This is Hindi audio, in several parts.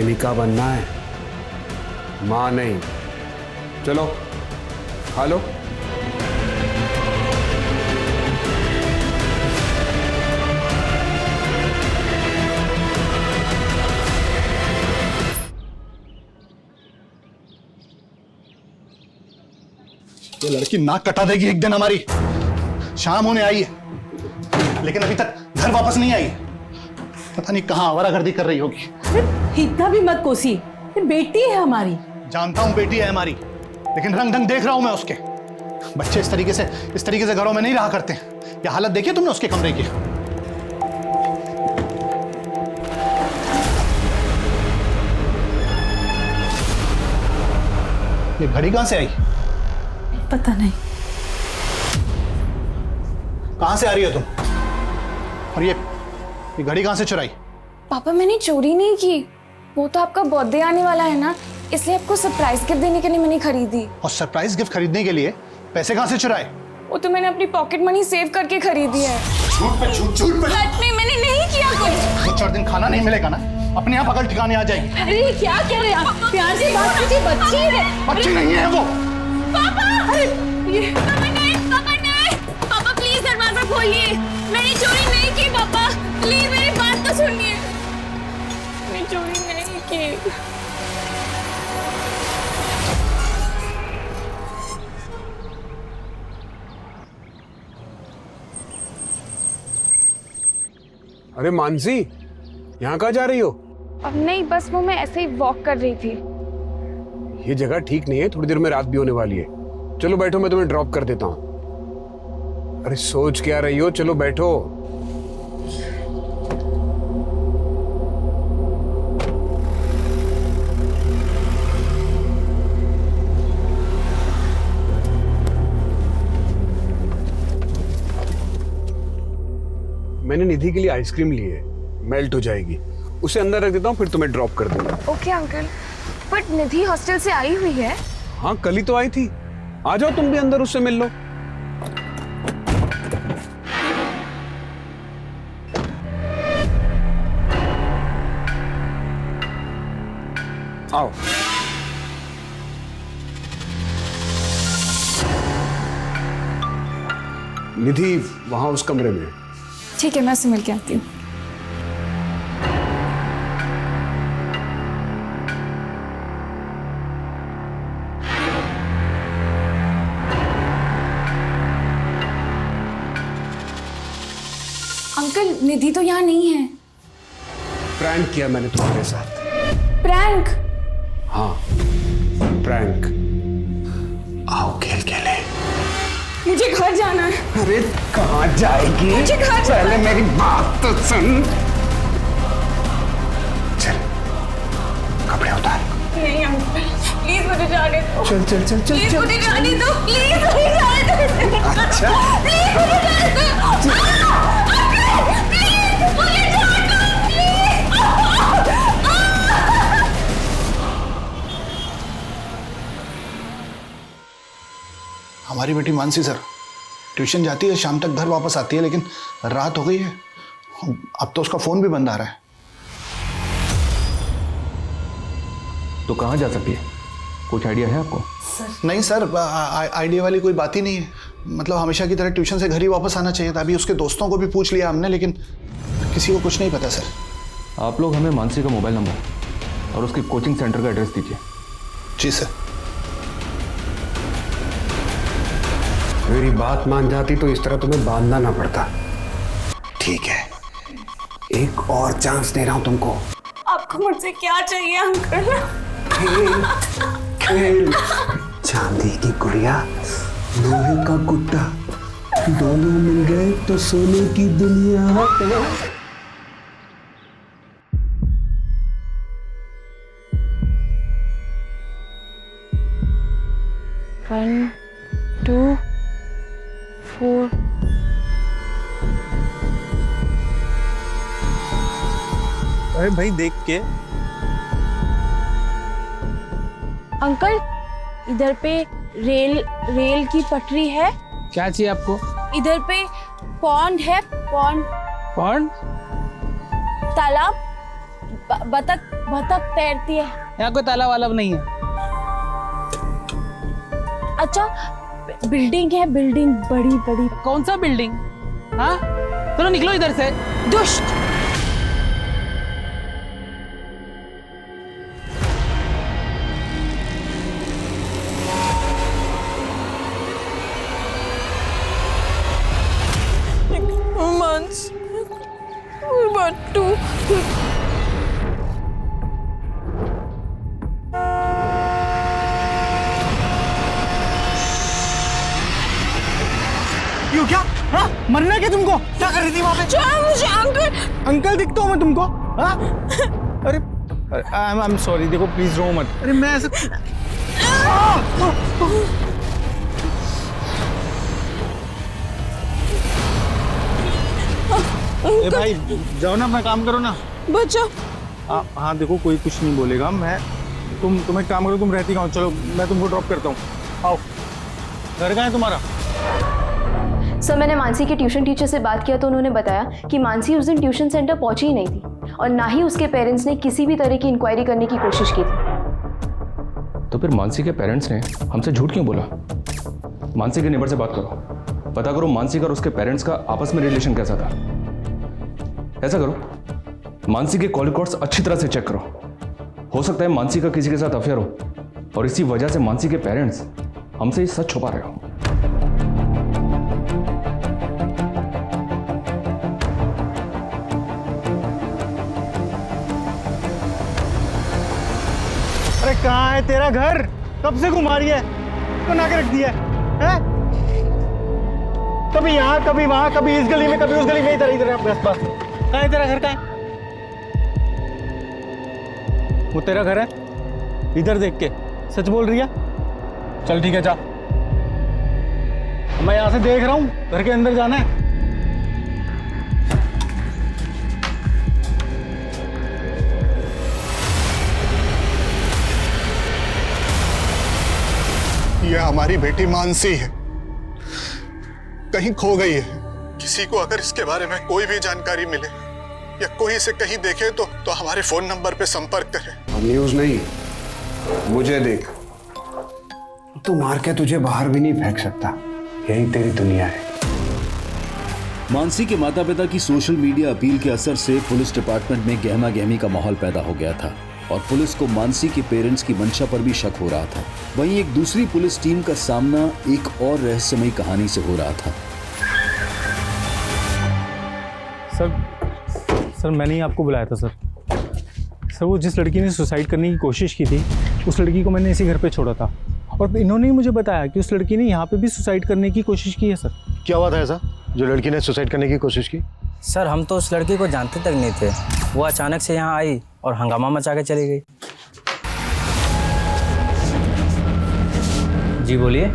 प्रेमिका बनना है, मां नहीं। चलो खा लो। ये लड़की नाक कटा देगी एक दिन हमारी। शाम होने आई है लेकिन अभी तक घर वापस नहीं आई। पता नहीं कहां आवारागर्दी कर रही होगी। इतना भी मत कोसी, ये बेटी है हमारी। जानता हूं बेटी है हमारी, लेकिन रंग ढंग देख रहा हूं मैं उसके। बच्चे इस तरीके से घरों में नहीं रहा करते। ये हालत देखी तुमने उसके कमरे की? ये घड़ी कहां से आई? पता नहीं। कहां से आ रही हो तुम? और ये घड़ी कहां से चुराई? पापा मैंने चोरी नहीं की, वो तो आपका बर्थडे आने वाला है ना, इसलिए आपको सरप्राइज गिफ्ट देने के लिए मैंने खरीदी। और सरप्राइज गिफ्ट खरीदने के लिए पैसे कहां से चुराए? वो तो मैंने अपनी पॉकेट मनी सेव करके खरीदी है। झूठ पे झूठ, झूठ पे सच में मैंने नहीं किया कुछ। 2-4 दिन खाना नहीं मिलेगा ना, अपने आप अकल ठिकाने आ जाएगी। अरे क्या कह रहे हैं आप? प्यार से बात कीजिए, बच्ची है। बच्ची नहीं है वो। पापा! पापा नहीं, पापा नहीं! पापा प्लीज दरवाजा खोलिए। मैंने चोरी नहीं की पापा, प्लीज मेरी बात तो सुनिए। मैंने चोरी नहीं की। अरे मानसी, यहाँ कहाँ जा रही हो? अब नहीं, बस वो मैं ऐसे ही वॉक कर रही थी। ये जगह ठीक नहीं है, थोड़ी देर में रात भी होने वाली है। चलो बैठो, मैं तुम्हें ड्रॉप कर देता हूँ। अरे सोच क्या रही हो, चलो बैठो। मैंने निधि के लिए आइसक्रीम ली है, मेल्ट हो जाएगी। उसे अंदर रख देता हूँ, फिर तुम्हें ड्रॉप कर दूंगा। Okay uncle, but Nidhi hostel से आई हुई है। हाँ कल ही तो आई थी। आ जाओ तुम भी अंदर, उससे मिल लो। आओ। निधि वहां उस कमरे में। ठीक है, मैं उससे मिल के आती हूँ। अंकल निधि तो यहाँ नहीं है। प्रैंक किया मैंने तुम्हारे साथ। प्रैंक? हाँ प्रैंक। आओ खेल खेले। मुझे घर जाना है। अरे कहाँ जाएगी? मुझे घर जाना है। पहले मेरी बात तो सुन। चल कपड़े उतार। नहीं अंकल, प्लीज मुझे जाने दो। चल चल चल चल प्लीज मुझे जाने दो, प्लीज मुझे जाने दो। अच्छा प्लीज मुझे जाने दो। अंकल प्लीज मुझे जाने दो, प्लीज। हमारी बेटी मानसी सर ट्यूशन जाती है, शाम तक घर वापस आती है, लेकिन रात हो गई है। अब तो उसका फोन भी बंद आ रहा है। तो कहाँ जा सकती है? कुछ आइडिया है आपको? नहीं सर, आइडिया वाली कोई बात ही नहीं है। मतलब हमेशा की तरह ट्यूशन से घर ही वापस आना चाहिए था। अभी उसके दोस्तों को भी पूछ लिया हमने, लेकिन किसी को कुछ नहीं पता सर। आप लोग हमें मानसी का मोबाइल नंबर और उसके कोचिंग सेंटर का एड्रेस दीजिए। जी सर। मेरी बात मान जाती तो इस तरह तुम्हें बांधना ना पड़ता। ठीक है, एक और चांस दे रहा हूं तुमको। आपको मुझसे क्या चाहिए अंकल? खेल खेल। चांदी की गुड़िया, लोहे का गुड्डा, दोनों मिल गए तो सोने की दुनिया है। 1 2 4। अरे भाई देख के। अंकल इधर पे रेल की पटरी है। क्या चाहिए आपको? इधर पे पॉन्ड है, पॉन्ड कौन? तालाब, बतख बतख तैरती है। यहाँ कोई तालाब वालाब नहीं है। अच्छा, बिल्डिंग है, बिल्डिंग बड़ी बड़ी। कौन सा बिल्डिंग? हाँ, चलो निकलो इधर से। दुष्ट। मांस, बट्टू। क्यों क्या? हाँ, मरना क्या तुमको? क्या कर रही थी वहाँ पे? मुझे अंकल। अंकल दिखता हूँ मैं तुमको? हाँ? अरे आई एम सॉरी, देखो प्लीज रो मत। अरे मैं ऐसे ए भाई जाओ ना, अपना काम करो ना। बचाओ। हाँ देखो कोई कुछ नहीं बोलेगा। मैं तुम एक काम करो, तुम रहती कहाँ हो? चलो मैं तुमको ड्रॉप करता हूँ। आओ। घर कहाँ है तुम्हारा? सर मैंने मानसी के ट्यूशन टीचर से बात किया तो उन्होंने बताया कि मानसी उस दिन ट्यूशन सेंटर पहुंची ही नहीं थी और ना ही उसके पेरेंट्स ने किसी भी तरह की इंक्वायरी करने की कोशिश की थी। तो फिर मानसी के पेरेंट्स ने हमसे झूठ क्यों बोला? मानसी के नेबर से बात करो, पता करो मानसी का और उसके पेरेंट्स का आपस में रिलेशन कैसा था। ऐसा करो, मानसी के कॉल रिकॉर्ड्स अच्छी तरह से चेक करो। हो सकता है मानसी का किसी के साथ अफेयर हो और इसी वजह से मानसी के पेरेंट्स हमसे ये सच छुपा रहे हो। अरे कहाँ है तेरा घर? कब से घुमा रही है? बना के रख दिया है? कभी यहाँ, कभी वहां, कभी इस गली में, कभी उस गली में, इधर बस बस। कहाँ है तेरा घर? कहाँ है? वो तेरा घर है? इधर देख के सच बोल रही है? चल ठीक है, जा। मैं यहाँ से देख रहा हूँ, घर के अंदर जाना है। ये हमारी बेटी मानसी है, कहीं खो गई है। किसी को अगर इसके बारे में कोई भी जानकारी मिले या कोई इसे कहीं देखे तो हमारे फोन नंबर पे संपर्क करे। न्यूज नहीं, मुझे देख, तू मार के तुझे बाहर भी नहीं फेंक सकता। यही तेरी दुनिया है। मानसी के माता पिता की सोशल मीडिया अपील के असर से पुलिस डिपार्टमेंट में गहमा गहमी का माहौल पैदा हो गया था और पुलिस को मानसी के पेरेंट्स की मंशा पर भी शक हो रहा था। वहीं एक दूसरी पुलिस टीम का सामना एक और रहस्यमयी कहानी से हो रहा था। सर मैंने ही आपको बुलाया था सर। वो जिस लड़की ने सुसाइड करने की कोशिश की थी, उस लड़की को मैंने इसी घर पे छोड़ा था और इन्होंने ही मुझे बताया कि उस लड़की ने यहाँ पे भी सुसाइड करने की कोशिश की है। सर क्या हुआ था ऐसा जो लड़की ने सुसाइड करने की कोशिश की? सर हम तो उस लड़की को जानते तक नहीं थे। वो अचानक से यहाँ आई और हंगामा मचा के चली गई। जी बोलिए।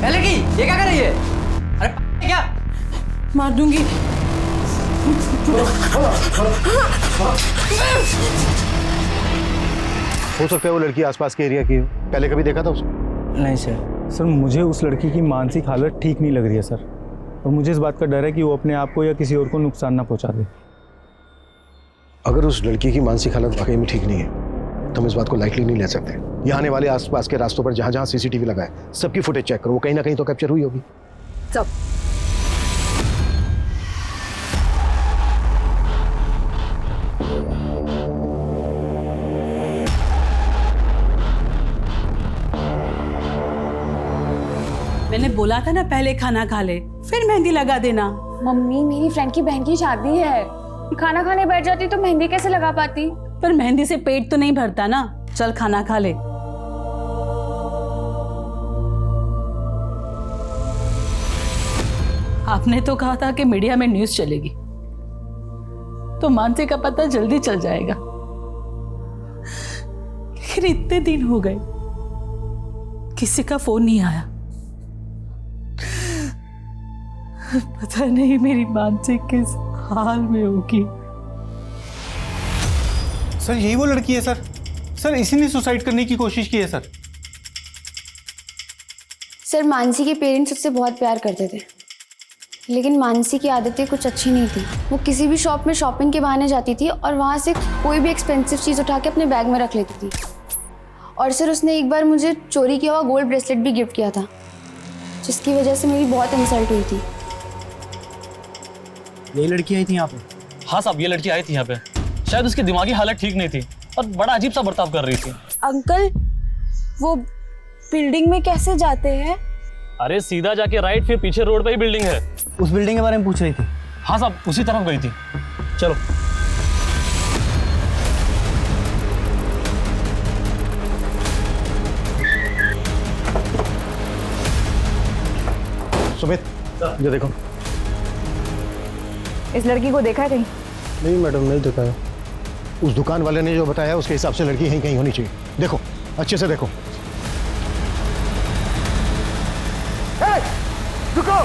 लड़की ये क्या कर रही है? अरे क्या मार दूंगी। हो सकता है वो लड़की आसपास के एरिया की हो। पहले कभी देखा था उसको? नहीं सर। मुझे उस लड़की की मानसिक हालत ठीक नहीं लग रही है सर, और मुझे इस बात का डर है कि वो अपने आप को या किसी और को नुकसान ना पहुंचा दे। अगर उस लड़की की मानसिक हालत वाकई में ठीक नहीं है तो हम इस बात को लाइटली नहीं ले सकते। यहाँ आने वाले आसपास के रास्तों पर जहाँ जहाँ सीसीटीवी लगा है सबकी फुटेज चेक करो, वो कहीं ना कहीं तो कैप्चर हुई होगी। सब मैंने बोला था ना पहले खाना खा ले फिर मेहंदी लगा देना। मम्मी मेरी फ्रेंड की बहन की शादी है, खाना खाने बैठ जाती तो मेहंदी कैसे लगा पाती? पर मेहंदी से पेट तो नहीं भरता ना। चल खाना खा ले। आपने तो कहा था कि मीडिया में न्यूज चलेगी तो मानसी का पता जल्दी चल जाएगा, लेकिन इतने दिन हो गए किसी का फोन नहीं आया। पता नहीं मेरी मानसी किस हाल में होगी। सर यही वो लड़की है सर। सर इसी ने सुसाइड करने की कोशिश की है सर। सर मानसी के पेरेंट्स उससे बहुत प्यार करते थे, लेकिन मानसी की आदतें कुछ अच्छी नहीं थी। वो किसी भी शॉप में शॉपिंग के बहाने जाती थी और वहाँ से कोई भी एक्सपेंसिव चीज़ उठा के अपने बैग में रख लेती थी। और सर उसने एक बार मुझे चोरी किया हुआ गोल्ड ब्रेसलेट भी गिफ्ट किया था, जिसकी वजह से मेरी बहुत इंसल्ट हुई थी। यही लड़की आई थी यहाँ पे? हाँ साहब, ये लड़की आई थी यहाँ पे। शायद उसकी दिमागी हालत ठीक नहीं थी और बड़ा अजीब सा बर्ताव कर रही थी। अंकल वो बिल्डिंग में कैसे जाते हैं? अरे सीधा जाके राइट, फिर पीछे रोड पे ही बिल्डिंग है। उस बिल्डिंग के बारे में पूछ रही थी? हाँ साहब, उसी तरफ गई थी। चलो। सुमित, ये देखो। इस लड़की को देखा है कहीं? नहीं मैडम, नहीं देखा है। उस दुकान वाले ने जो बताया उसके हिसाब से लड़की यहीं कहीं होनी चाहिए। देखो, अच्छे से देखो। रुको,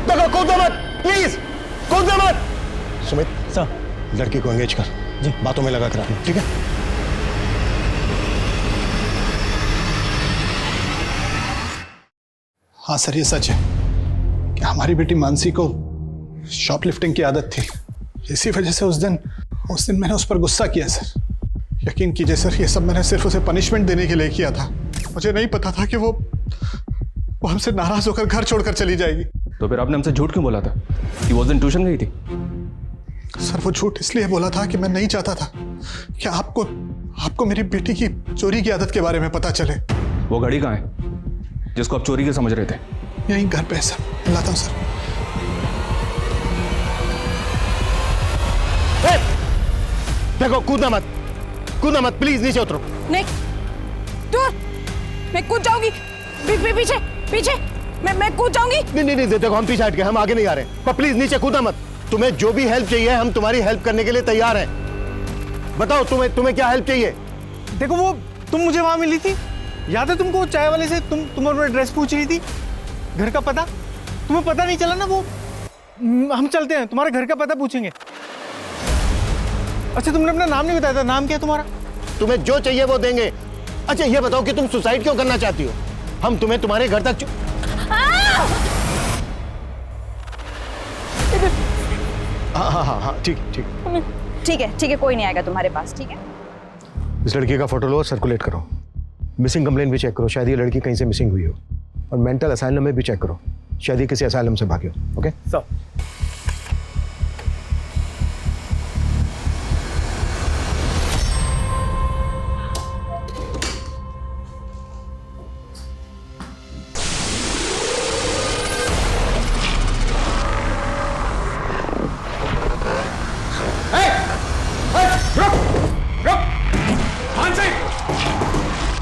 देखो, कूदो मत, प्लीज कूदो मत। सुमित सर, लड़की को एंगेज कर जी, बातों में लगा कर रखना, ठीक है? हाँ सर, ये सच है कि हमारी बेटी मानसी को शॉपलिफ्टिंग की आदत थी। इसी वजह से उस दिन मैंने उस पर गुस्सा किया सर। यकीन कीजिए सर, ये सब मैंने सिर्फ उसे पनिशमेंट देने के लिए किया था। मुझे नहीं पता था कि वो हमसे नाराज होकर घर छोड़कर चली जाएगी। तो फिर आपने हमसे झूठ क्यों बोला था कि वो उस दिन ट्यूशन गई थी? सर वो झूठ इसलिए बोला था कि मैं नहीं चाहता था कि आपको मेरी बेटी की चोरी की आदत के बारे में पता चले। वो घड़ी कहाँ है जिसको आप चोरी के समझ रहे थे? यहीं घर पे है सर, लाता हूँ सर। देखो, कूदना मत, प्लीज नीचे उतरो। नहीं, दूर, मैं कूद जाऊंगी। पीछे, मैं कूद जाऊंगी। नहीं, देखो, हम पीछे हट गए, हम आगे नहीं आ रहे, पर प्लीज नीचे कूदना मत। तुम्हें जो भी हेल्प चाहिए हम तुम्हारी हेल्प करने के लिए तैयार हैं। बताओ तुम्हें क्या हेल्प चाहिए? देखो, वो तुम मुझे वहां मिली थी, याद है तुमको? चाय वाले से तुम अपना एड्रेस पूछ रही थी, घर का पता। तुम्हें पता नहीं चला ना? वो हम चलते हैं, तुम्हारे घर का पता पूछेंगे। अच्छा, तुमने अपना नाम नहीं बताया था, नाम क्या है तुम्हारा? तुम्हें जो चाहिए वो देंगे। अच्छा ये बताओ कि तुम सुसाइड क्यों करना चाहती हो? हम तुम्हें तुम्हारे घर तक हाँ, ठीक है, कोई नहीं आएगा तुम्हारे पास, ठीक है? इस लड़की का फोटो लो और सर्कुलेट करो। मिसिंग कंप्लेंट भी चेक करो, शायद ये लड़की कहीं से मिसिंग हुई हो। और मेंटल असाइलम में भी चेक करो, शायद ये किसी असाइलम से भागी हो। Okay sir.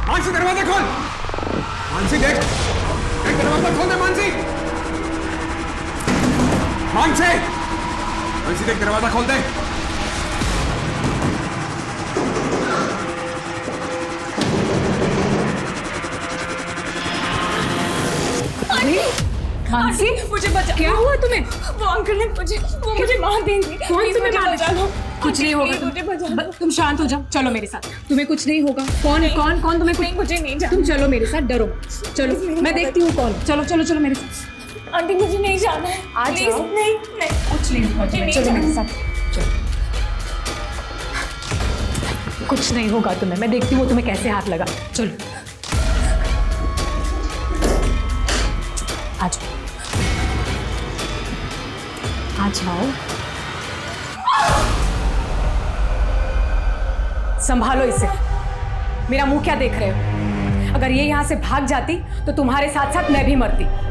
मानसी, दरवाजा खोल। मानसी देख, दरवाजा खोल दे। मानसी देख, दरवाजा खोल दे। मानसी, मुझे बचा। क्या हुआ तुम्हें? वो अंकल ने मुझे मार देंगे। कौन तुम्हें मार? कुछ नहीं होगा, तुम शांत हो जाओ। चलो मेरे साथ, तुम्हें कुछ नहीं होगा। कौन तुम्हें? मुझे नहीं जाना। तुम चलो मेरे साथ, डरो। चलो मैं देखती हूँ कौन। चलो मेरे साथ। आंटी मुझे नहीं जाना है, आज नहीं, कुछ नहीं होगा। चलो मेरे साथ, कुछ नहीं होगा तुम्हें। मैं देखती हूँ तुम्हें कैसे हाथ लगा। चलो आ जाओ। संभालो इसे। मेरा मुंह क्या देख रहे हो? अगर ये यहां से भाग जाती तो तुम्हारे साथ साथ मैं भी मरती।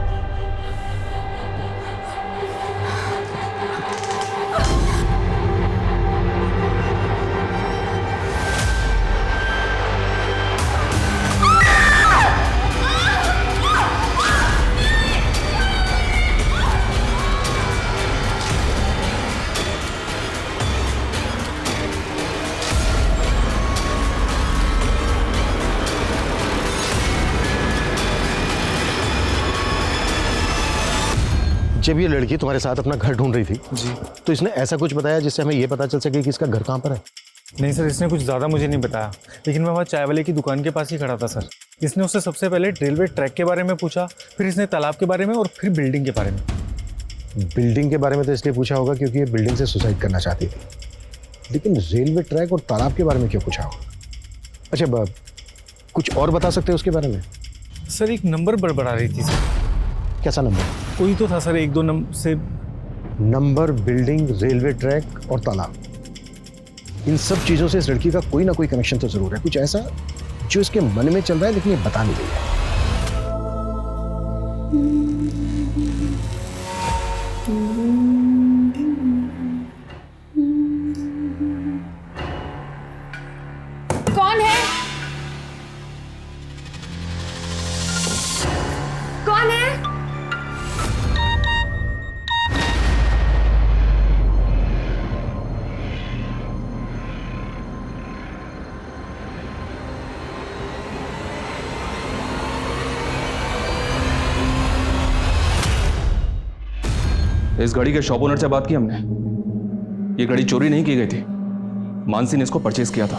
जब ये लड़की तुम्हारे साथ अपना घर ढूंढ रही थी जी, तो इसने ऐसा कुछ बताया जिससे हमें ये पता चल सके कि इसका घर कहाँ पर है? नहीं सर, इसने कुछ ज़्यादा मुझे नहीं बताया, लेकिन मैं वहाँ चाय वाले की दुकान के पास ही खड़ा था सर। इसने उससे सबसे पहले रेलवे ट्रैक के बारे में पूछा, फिर इसने तालाब के बारे में और फिर बिल्डिंग के बारे में। बिल्डिंग के बारे में तो इसलिए पूछा होगा क्योंकि ये बिल्डिंग से सुसाइड करना चाहती थी, लेकिन रेलवे ट्रैक और तालाब के बारे में क्यों पूछा होगा? अच्छा, कुछ और बता सकते हैं उसके बारे में? सर एक नंबर बड़बड़ा रही थी सर। कैसा नंबर? कोई तो था सर, 1-2 नंबर से। नंबर, बिल्डिंग, रेलवे ट्रैक और तालाब, इन सब चीजों से इस लड़की का कोई ना कोई कनेक्शन तो जरूर है, कुछ ऐसा जो इसके मन में चल रहा है लेकिन ये बता नहीं रही है। कौन है? कौन है? इस घड़ी के शॉप ओनर से बात की हमने। ये घड़ी चोरी नहीं की गई थी, मानसी ने इसको परचेज किया था।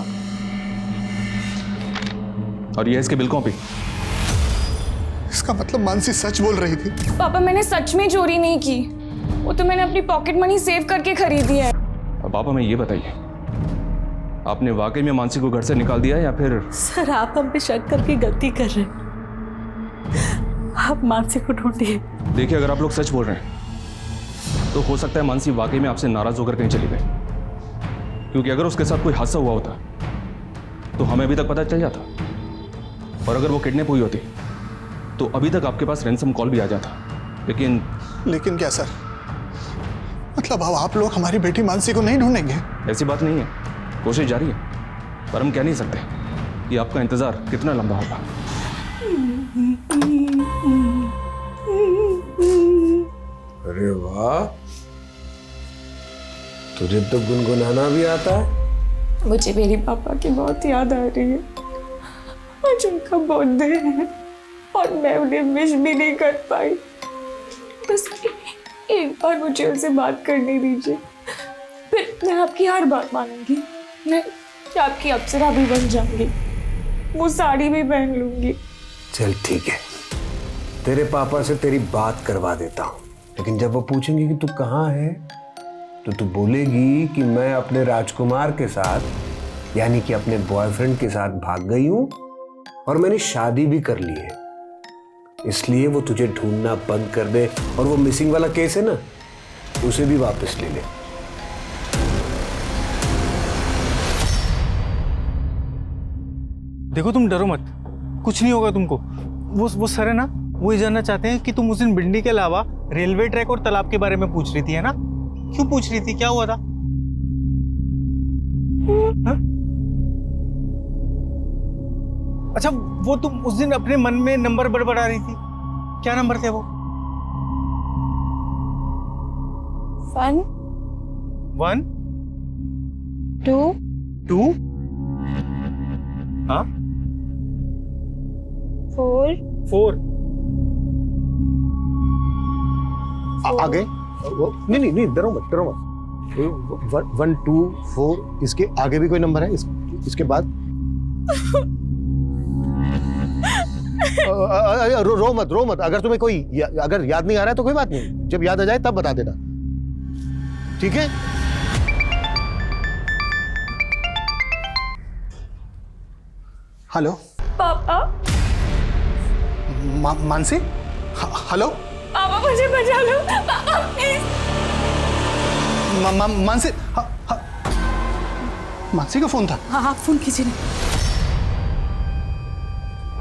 और ये इसके बिल कॉपी। इसका मतलब मानसी सच बोल रही थी? पापा मैंने सच में चोरी नहीं की, वो तो मैंने अपनी पॉकेट मनी सेव करके खरीदी है। अब पापा मैं ये बताइए, आपने वाकई में मानसी को घर से निकाल दिया या फिर? सर आप हम पे शक करके गलती कर रहे हैं, आप मानसी को ढूंढिए। देखिए अगर आप लोग सच बोल रहे हैं तो हो सकता है मानसी वाकई में आपसे नाराज होकर कहीं चली गई, क्योंकि अगर उसके साथ कोई हादसा हुआ होता तो हमें अभी तक पता चल जाता, और अगर वो किडनैप हुई होती तो अभी तक आपके पास रैंसम कॉल भी आ जाता। लेकिन क्या सर? मतलब अब आप लोग हमारी बेटी मानसी को नहीं ढूंढेंगे? ऐसी बात नहीं है, कोशिश जारी है, पर हम कह नहीं सकते कि आपका इंतजार कितना लंबा होगा। अरे वाह, तुझे तो गुनगुनाना भी आता है। मुझे मेरे पापा की बहुत याद आ रही है। आज उनका बर्थडे है और मैं उन्हें विश भी नहीं कर पाई। बस एक बार मुझे उनसे बात करने दीजिए, फिर मैं आपकी हर बात मानूंगी। मैं आपकी अप्सरा भी बन जाऊंगी, वो साड़ी भी पहन लूंगी। चल ठीक है, तेरे पापा से तेरी बात करवा देता हूँ, लेकिन जब वो पूछेंगे कि तू कहाँ है तो तू बोलेगी कि मैं अपने राजकुमार के साथ, यानी कि अपने बॉयफ्रेंड के साथ भाग गई हूँ और मैंने शादी भी कर ली है, इसलिए वो तुझे ढूंढना बंद कर दे और वो मिसिंग वाला केस है ना, उसे भी वापस ले ले। देखो तुम डरो मत, कुछ नहीं होगा तुमको। वो सर है ना, वो ये जानना चाहते हैं कि तुम उस दिन बिल्डिंग के अलावा रेलवे ट्रैक और तालाब के बारे में पूछ रही थी, है ना? क्यों पूछ रही थी, क्या हुआ था? हा? अच्छा, वो तुम उस दिन अपने मन में नंबर बड़बड़ा रही थी, क्या नंबर थे वो? 1 1 2 2 हाँ 4 4 आगे नहीं, डरो मत 1 2 4, इसके आगे भी कोई नंबर है? इसके बाद रो मत। अगर तुम्हें कोई अगर याद नहीं आ रहा है तो कोई बात नहीं, जब याद आ जाए तब बता देना, ठीक है? हेलो पापा। मानसी, हेलो पापा मुझे बचा लो पापा प्लीज। मानसी, मानसी का फोन था? हाँ आप फोन कीजिए।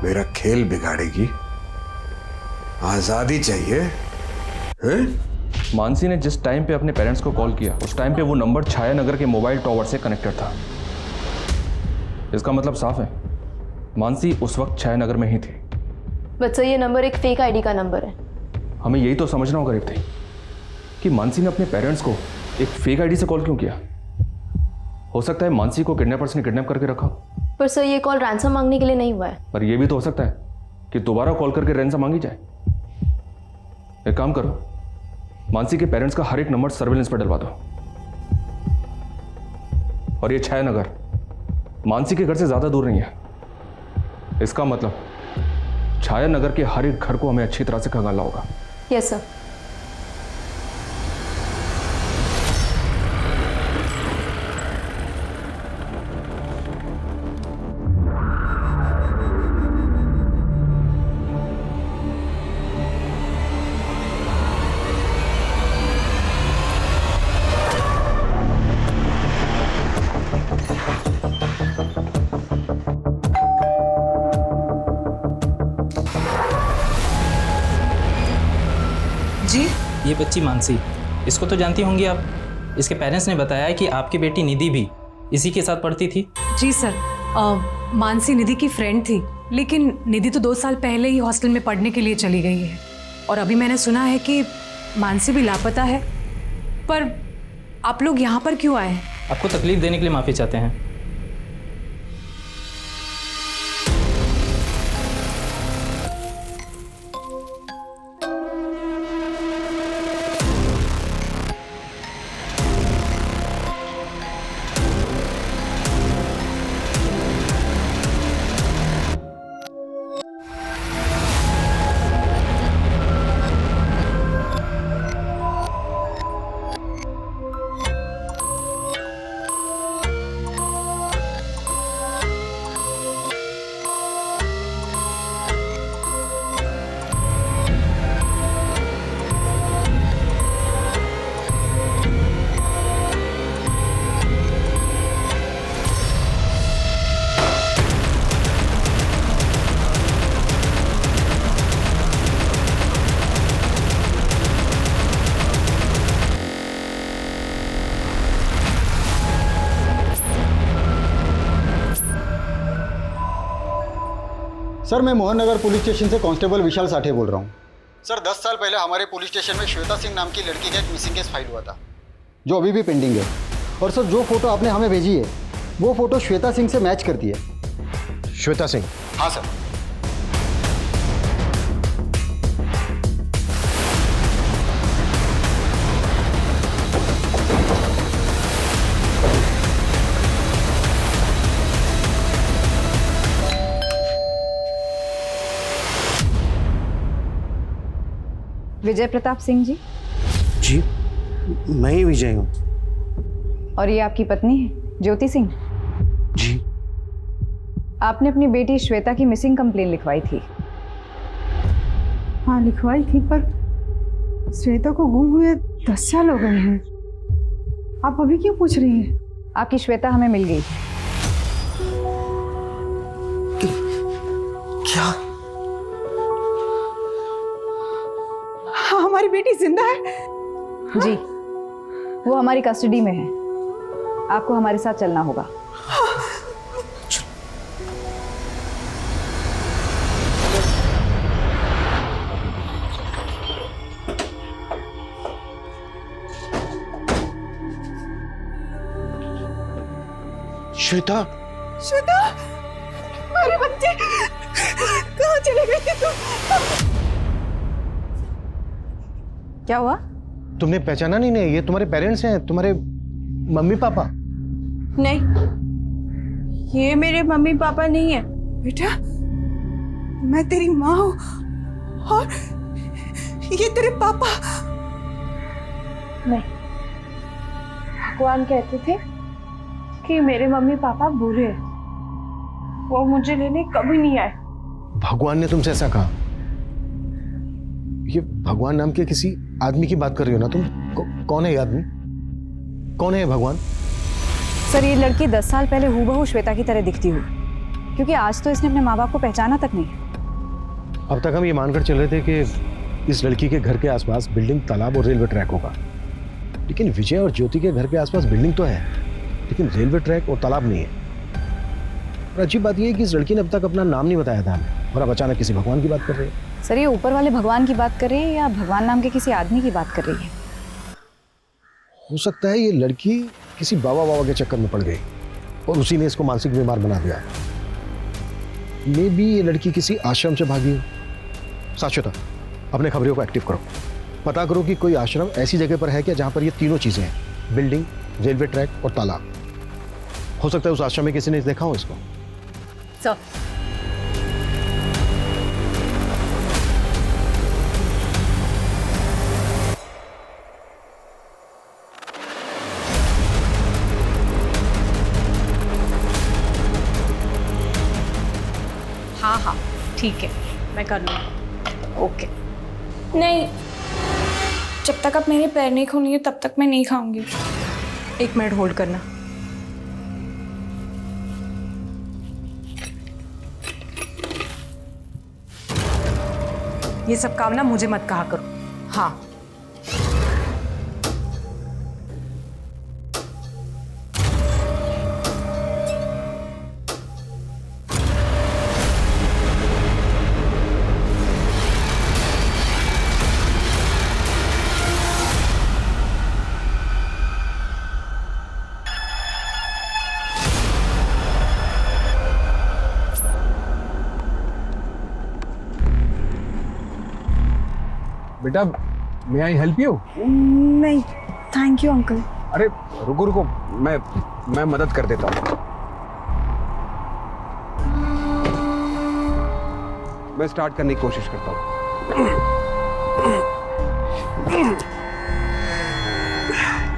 मेरा खेल बिगाड़ेगी, आजादी चाहिए हैं? मानसी ने जिस टाइम पे अपने पेरेंट्स को कॉल किया उस टाइम पे वो नंबर छाया नगर के मोबाइल टॉवर से कनेक्टेड था। इसका मतलब साफ है, मानसी उस वक्त छाया नगर में ही थी। बच्चा ये नंबर एक फेक आईडी का नंबर है। हमें यही तो समझना होगा रिप्ती कि मानसी ने अपने पेरेंट्स को एक फेक आईडी से कॉल क्यों किया। हो सकता है मानसी को किडनैपर्स ने किडनैप करके रखा, पर सर ये कॉल रैंसम मांगने के लिए नहीं हुआ है। पर यह भी तो हो सकता है कि दोबारा कॉल करके रैंसम मांगी जाए। एक काम करो, मानसी के पेरेंट्स का हर एक नंबर सर्विलेंस पर डलवा दो। और ये छाया नगर मानसी के घर से ज्यादा दूर नहीं है। इसका मतलब छाया नगर के हर एक घर को हमें अच्छी तरह से खंगालना होगा। Yes sir. ये बच्ची मानसी, इसको तो जानती होंगी आप। इसके पेरेंट्स ने बताया कि आपकी बेटी निधि भी इसी के साथ पढ़ती थी। जी सर, मानसी निधि की फ्रेंड थी, लेकिन निधि तो 2 साल पहले ही हॉस्टल में पढ़ने के लिए चली गई है। और अभी मैंने सुना है कि मानसी भी लापता है। पर आप लोग यहाँ पर क्यों आए हैं? आपको तकलीफ देने के लिए माफ़ी चाहते हैं। सर, मैं मोहन नगर पुलिस स्टेशन से कांस्टेबल विशाल साठे बोल रहा हूँ। सर, 10 साल पहले हमारे पुलिस स्टेशन में श्वेता सिंह नाम की लड़की का एक मिसिंग केस फाइल हुआ था, जो अभी भी पेंडिंग है। और सर, जो फोटो आपने हमें भेजी है वो फोटो श्वेता सिंह से मैच करती है। श्वेता सिंह? हाँ सर। विजय प्रताप सिंह जी? जी, मैं ही विजय हूँ। और ये आपकी पत्नी है ज्योति सिंह? जी। आपने अपनी बेटी श्वेता की मिसिंग कंप्लेन लिखवाई थी। हाँ, लिखवाई थी, पर श्वेता को गुम हुए 10 साल हो गए हैं। आप अभी क्यों पूछ रही हैं? आपकी श्वेता हमें मिल गई। क्या? हमारी बेटी जिंदा है? जी, वो हमारी कस्टडी में है। आपको हमारे साथ चलना होगा। श्वेता, श्वेता, हमारे बच्चे कहाँ चले गए थे तुम? क्या हुआ? तुमने पहचाना नहीं? ये तुम्हारे पेरेंट्स हैं, तुम्हारे मम्मी पापा? नहीं, ये मेरे मम्मी पापा नहीं है बेटा। मैं तेरी माँ हूँ और ये तेरे पापा। नहीं, भगवान कहते थे कि मेरे मम्मी पापा बुरे हैं, वो मुझे लेने कभी नहीं आए। भगवान ने तुमसे ऐसा कहा? ये भगवान नाम के किसी आदमी की बात कर रही हो ना तुम? कौन है ये आदमी? कौन है ये भगवान? सर, ये लड़की 10 साल पहले हूबहू श्वेता की तरह दिखती हुई, क्योंकि आज तो इसने अपने माँ बाप को पहचाना तक नहीं। अब तक हम ये मानकर चल रहे थे कि इस लड़की के घर के आसपास बिल्डिंग, तालाब और रेलवे ट्रैक होगा, लेकिन विजय और ज्योति के घर के आसपास बिल्डिंग तो है, लेकिन रेलवे ट्रैक और तालाब नहीं है। और अजीब बात यह है कि इस लड़की ने अब तक अपना नाम नहीं बताया था हमें, और अब अचानक किसी भगवान की बात कर रही है। सर, ये ऊपर वाले भगवान की बात कर रही है या भगवान नाम के किसी आदमी की बात कर रही है? हो सकता है ये लड़की किसी बाबा के चक्कर में पड़ गई और उसी ने इसको मानसिक बीमार बना दिया। मे बी ये लड़की किसी आश्रम से भागी हो। साक्षता, अपने खबरियों को एक्टिव करो, पता करो कि कोई आश्रम ऐसी जगह पर है क्या जहां पर ये तीनों चीजें हैं, बिल्डिंग, रेलवे ट्रैक और तालाब। हो सकता है उस आश्रम में किसी ने देखा हो इसको। सर, ठीक है, मैं कर लूँगी। ओके। नहीं, जब तक आप मेरे पैर नहीं खोलेंगे तब तक मैं नहीं खाऊंगी। 1 मिनट होल्ड करना। ये सब काम ना मुझे मत कहा करो। हाँ, बेटा, मे आई हेल्प यू? नहीं, थैंक यू अंकल। अरे रुको रुको, मैं मदद कर देता हूँ। मैं स्टार्ट करने की कोशिश करता हूँ।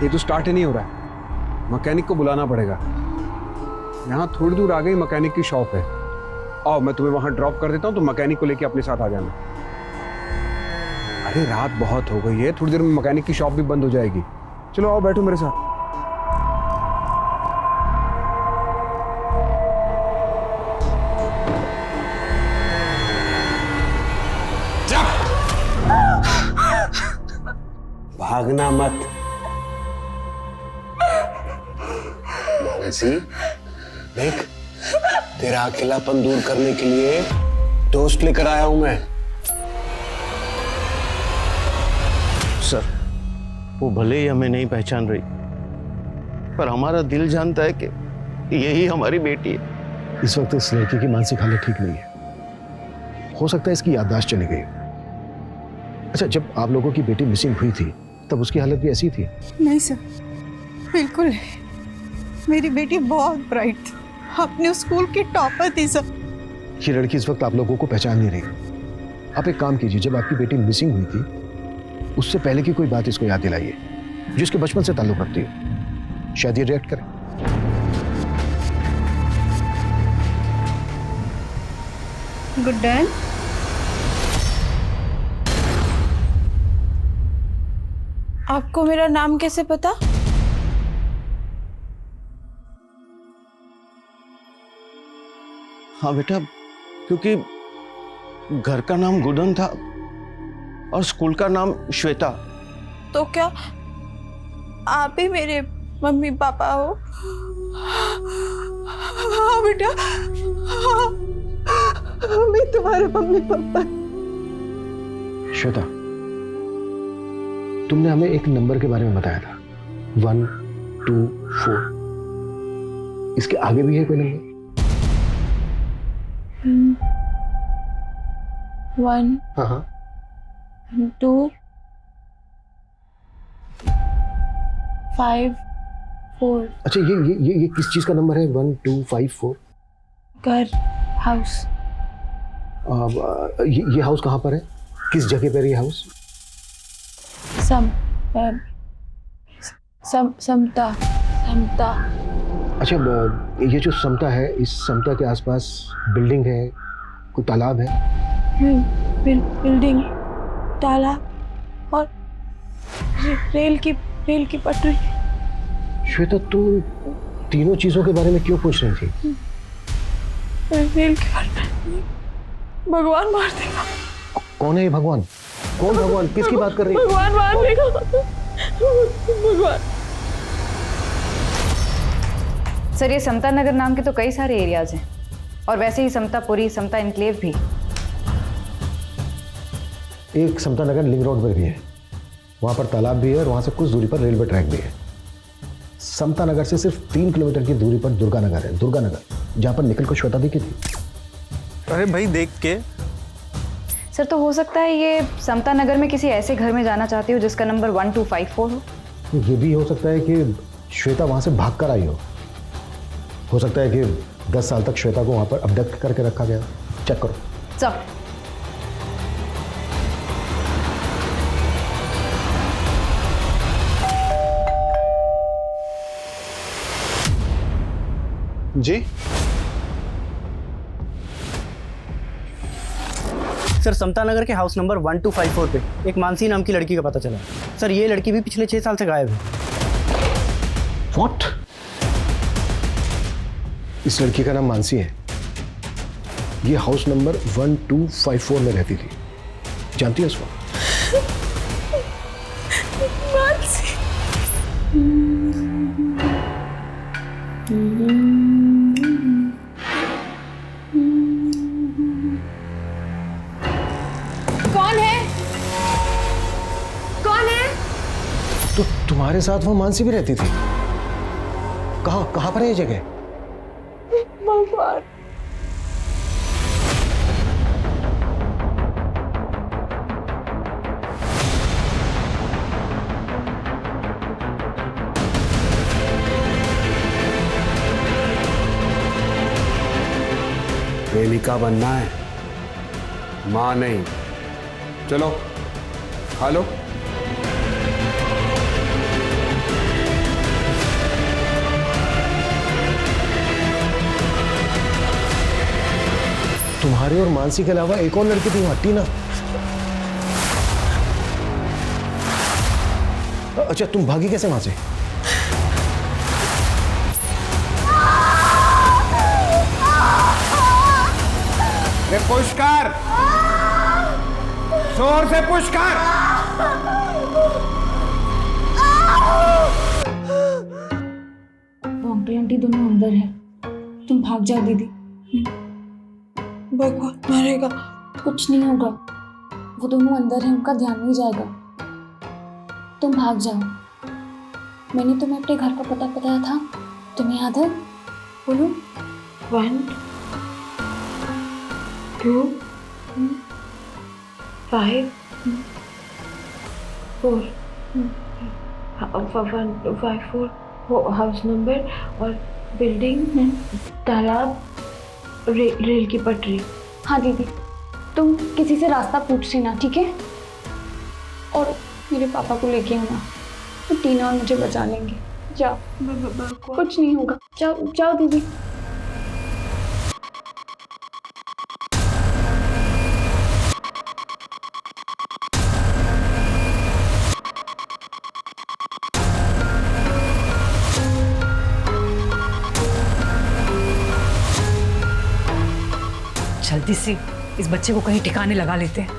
ये तो स्टार्ट ही नहीं हो रहा है, मैकेनिक को बुलाना पड़ेगा। यहाँ थोड़ी दूर आगे ही मैकेनिक की शॉप है। आओ, मैं तुम्हें वहां ड्रॉप कर देता हूँ, तो मैकेनिक को लेके अपने साथ आ जाना। अरे रात बहुत हो गई है, थोड़ी देर में मैकेनिक की शॉप भी बंद हो जाएगी। चलो आओ, बैठो मेरे साथ। भागना मत मानसी, देख तेरा अकेलापन दूर करने के लिए दोस्त लेकर आया हूं मैं। सर, वो भले ही हमें नहीं पहचान रही, पर हमारा दिल जानता है कि यही हमारी बेटी है। इस वक्त इस लड़की की मानसिक हालत ठीक नहीं है, हो सकता है इसकी याददाश्त चली गई। अच्छा, जब आप लोगों की बेटी मिसिंग हुई थी तब उसकी हालत भी ऐसी थी? नहीं सर, बिल्कुल नहीं। मेरी बेटी बहुत ब्राइट थी, अपने स्कूल की टॉपर थी सर। ये लड़की इस वक्त आप लोगों को पहचान नहीं रही। आप एक काम कीजिए, जब आपकी बेटी मिसिंग हुई थी उससे पहले की कोई बात इसको याद दिलाइए जिसके बचपन से ताल्लुक रखती हो। शायद ये रिएक्ट करे। Good done. आपको मेरा नाम कैसे पता? हाँ बेटा, क्योंकि घर का नाम गुडन था और स्कूल का नाम श्वेता। तो क्या आप ही मेरे मम्मी पापा हो? हाँ बेटा, हाँ, मैं तुम्हारे मम्मी पापा। श्वेता, तुमने हमें एक नंबर के बारे में बताया था, 1 2 4। इसके आगे भी है कोई नंबर? 1 हाँ 2 5 4। अच्छा, ये किस चीज का नंबर है? 1 2 5 4? घर, हाउस। ये हाउस कहाँ पर है? किस जगह पर है ये हाउस? समता। अच्छा, ये जो समता है, इस समता के आसपास बिल्डिंग है, कोई तालाब है? बिल्डिंग, तालाब और रेल की पटरी। श्वेता, तुम तीनों चीजों के बारे में क्यों पूछ रही थी? रेल की पटरी, भगवान मार देगा। कौन है ये भगवान? कौन भगवान? किसकी बात कर रही है? भगवान मार देगा, भगवान। सर, ये समता नगर नाम के तो कई सारे एरियाज हैं, और वैसे ही समतापुरी, समता इनक्लेव भी। एक समता नगर लिंक रोड पर भी है, वहाँ पर तालाब भी है और वहाँ से कुछ दूरी पर रेलवे ट्रैक भी है। समता नगर से सिर्फ 3 किलोमीटर की दूरी पर दुर्गा नगर है, दुर्गा नगर, जहाँ पर निखिल को श्वेता दिखी थी। अरे भाई, देख के। सर, तो हो सकता है ये समता नगर में किसी ऐसे घर में जाना चाहती हो जिसका नंबर 1254 हो। ये भी हो सकता है कि श्वेता वहाँ से भाग कर आई हो सकता है कि 10 साल तक श्वेता को वहाँ पर अबडक्ट करके रखा गया। चेक करो। चल। जी, सर समता नगर के हाउस नंबर 1254 पे एक मानसी नाम की लड़की का पता चला। सर ये लड़की भी पिछले 6 साल से गायब है। व्हाट? इस लड़की का नाम मानसी है। ये हाउस नंबर 1254 में रहती थी। जानती है उसको? मानसी। कौन है? कौन है? तो तुम्हारे साथ वो मानसी भी रहती थी? कहाँ पर है ये जगह? भगवान। प्रेमिका बनना है, मां नहीं। चलो खा लो। तुम्हारी और मानसी के अलावा एक और लड़की थी वहां, टीना। अच्छा, तुम भागी कैसे वहां से? पुश कर, जोर से पुश कर। वो अंकल आंटी दोनों अंदर है, तुम भाग जाओ दीदी। भगवान मारेगा। कुछ नहीं होगा, वो दोनों अंदर हैं, उनका ध्यान नहीं जाएगा। तुम भाग जाओ। मैंने तुम्हें अपने घर का पता बताया था, तुम्हें याद है? बोलो। 1 2 5 4 154 हाउस नंबर और बिल्डिंग, तालाब, रेल की पटरी। हाँ दीदी, तुम किसी से रास्ता पूछ लेना, ठीक है? और मेरे पापा को लेके आना, तो टीना और मुझे बचा लेंगे। जाओ, कुछ नहीं होगा। जाओ जाओ दीदी। जल्दी से इस बच्चे को कहीं ठिकाने लगा लेते हैं।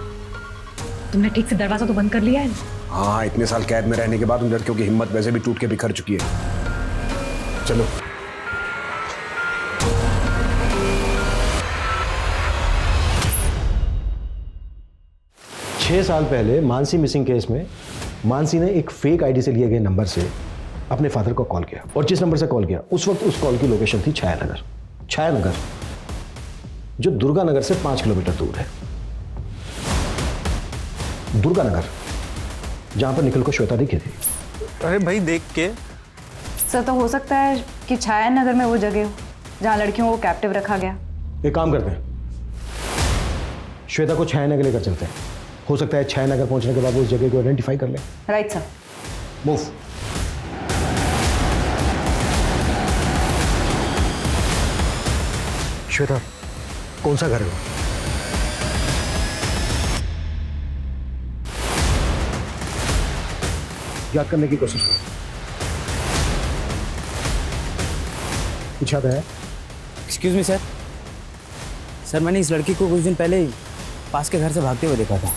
तुमने ठीक से दरवाजा तो बंद कर लिया है ना? हाँ, इतने साल कैद में रहने के बाद उन लड़कियों की हिम्मत वैसे भी टूट के बिखर चुकी है। चलो। छह साल पहले मानसी मिसिंग केस में मानसी ने एक फेक आईडी से लिए गए नंबर से अपने फादर को कॉल किया, और जिस नंबर से कॉल किया उस वक्त उस कॉल की लोकेशन थी छायानगर। छायानगर जो दुर्गा नगर से 5 किलोमीटर दूर है। दुर्गा नगर, जहां पर निखिल को श्वेता दिखी थी। अरे भाई देख के। सर तो हो सकता है कि छाया नगर में वो जगह हो जहां लड़कियों को कैप्टिव रखा गया। एक काम करते हैं, श्वेता को छाया नगर लेकर चलते हैं। हो सकता है छाया नगर पहुंचने के बाद वो उस जगह को आइडेंटिफाई कर ले। Right sir. मूव। श्वेता, कौन सा घर है वो? याद करने की कोशिश करो। कुछ याद है? Excuse me sir. सर मैंने इस लड़की को कुछ दिन पहले ही पास के घर से भागते हुए देखा था।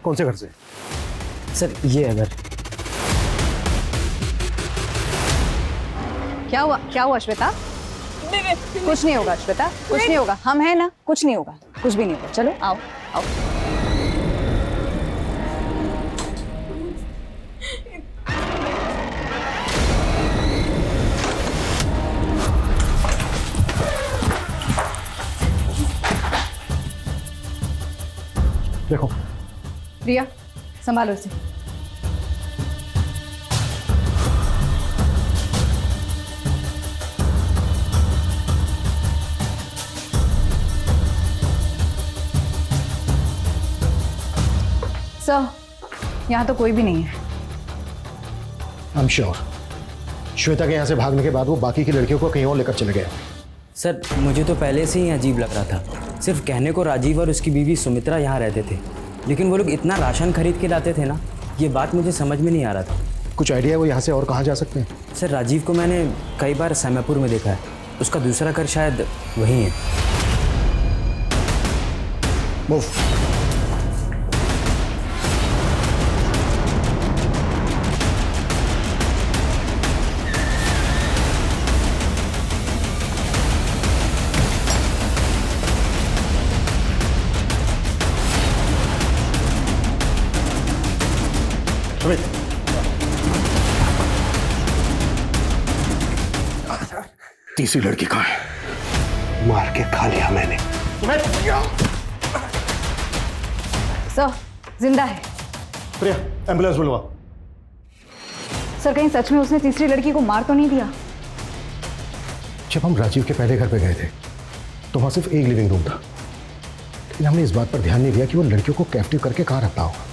कौन से घर से? सर ये है घर। क्या हुआ? क्या हुआ श्वेता? कुछ नहीं होगा श्वेता, कुछ नहीं होगा। हम हैं ना, कुछ नहीं होगा, कुछ भी नहीं होगा। चलो आओ आओ। देखो रिया, संभालो इसे। सर, यहाँ तो कोई भी नहीं है। आई एम श्योर श्वेता के यहाँ से भागने के बाद वो बाकी की लड़कियों को कहीं और लेकर चले गए। सर मुझे तो पहले से ही अजीब लग रहा था। सिर्फ कहने को राजीव और उसकी बीवी सुमित्रा यहाँ रहते थे, लेकिन वो लोग इतना राशन खरीद के लाते थे ना, ये बात मुझे समझ में नहीं आ रहा था। कुछ आइडिया है वो यहाँ से और कहाँ जा सकते हैं? सर राजीव को मैंने कई बार सैमापुर में देखा है, उसका दूसरा घर शायद वहीं है। मूव। तीसरी लड़की कहाँ है? मार के खा लिया मैंने। सर जिंदा है। प्रिया एम्बुलेंस बुलवा। सर कहीं सच में उसने तीसरी लड़की को मार तो नहीं दिया? जब हम राजीव के पहले घर पे गए थे तो वहां सिर्फ एक लिविंग रूम था, लेकिन हमने इस बात पर ध्यान नहीं दिया कि वो लड़कियों को कैप्टिव करके कहाँ रखता होगा।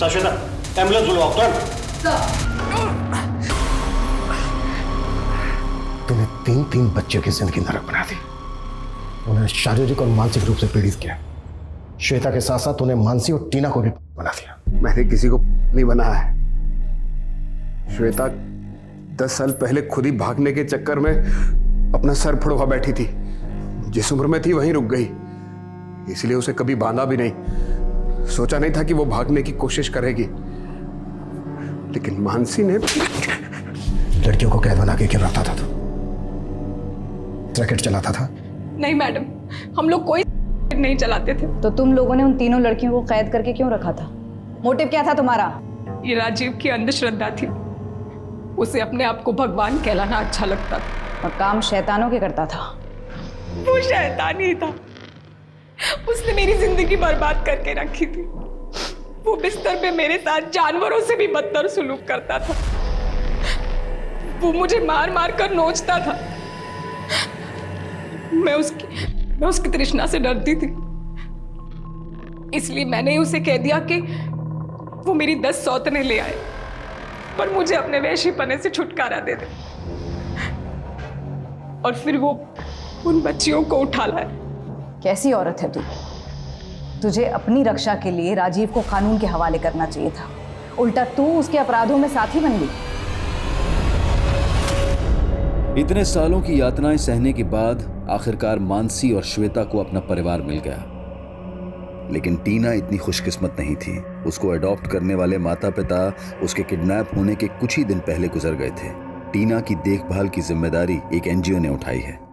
श्वेता एम्बुलेंस बुलवाओ तुरंत। तूने तीन बच्चों की जिंदगी नरक बना दी। उन्हें शारीरिक और मानसिक रूप से पीड़ित किया। श्वेता के साथ साथ उन्हें मानसी और टीना को भी बना दिया। मैंने किसी को नहीं बनाया है। श्वेता 10 साल पहले खुद ही भागने के चक्कर में अपना सर फुड़वा बैठी थी। जिस उम्र में थी वहीं रुक गई, इसलिए उसे कभी बांधा भी नहीं। सोचा नहीं था कि वो भागने की कोशिश करेगी, लेकिन मानसी ने लड़कियों को कैद बना के क्यों रखता था? तू रैकेट चलाता था? नहीं मैडम, हम लोग कोई नहीं चलाते थे। तो तुम लोगों ने उन तीनों लड़कियों को कैद करके क्यों रखा था? मोटिव क्या था तुम्हारा? ये राजीव की अंधश्रद्धा थी। उसे अपने आप को भगवान कहलाना अच्छा लगता था और काम शैतानों के करता था। वो शैतान ही था। उसने मेरी जिंदगी बर्बाद करके रखी थी। वो बिस्तर पे मेरे साथ जानवरों से भी बदतर सुलूक करता था। वो मुझे मार मार कर नोचता था। मैं उसकी तृष्णा से डरती थी, इसलिए मैंने उसे कह दिया कि वो मेरी 10 सौतने ले आए, पर मुझे अपने वैश्यपने से छुटकारा दे दे। और फिर वो उन बच्चियों को उठा लाए। कैसी औरत है तू? तुझे अपनी रक्षा के लिए राजीव को कानून के हवाले करना चाहिए था, उल्टा तू उसके अपराधों में साथी बन गई। इतने सालों की यातनाएं सहने के बाद आखिरकार मानसी और श्वेता को अपना परिवार मिल गया। लेकिन टीना इतनी खुशकिस्मत नहीं थी। उसको अडॉप्ट करने वाले माता पिता उसके किडनैप होने के कुछ ही दिन पहले गुजर गए थे। टीना की देखभाल की जिम्मेदारी एक एनजीओ ने उठाई है।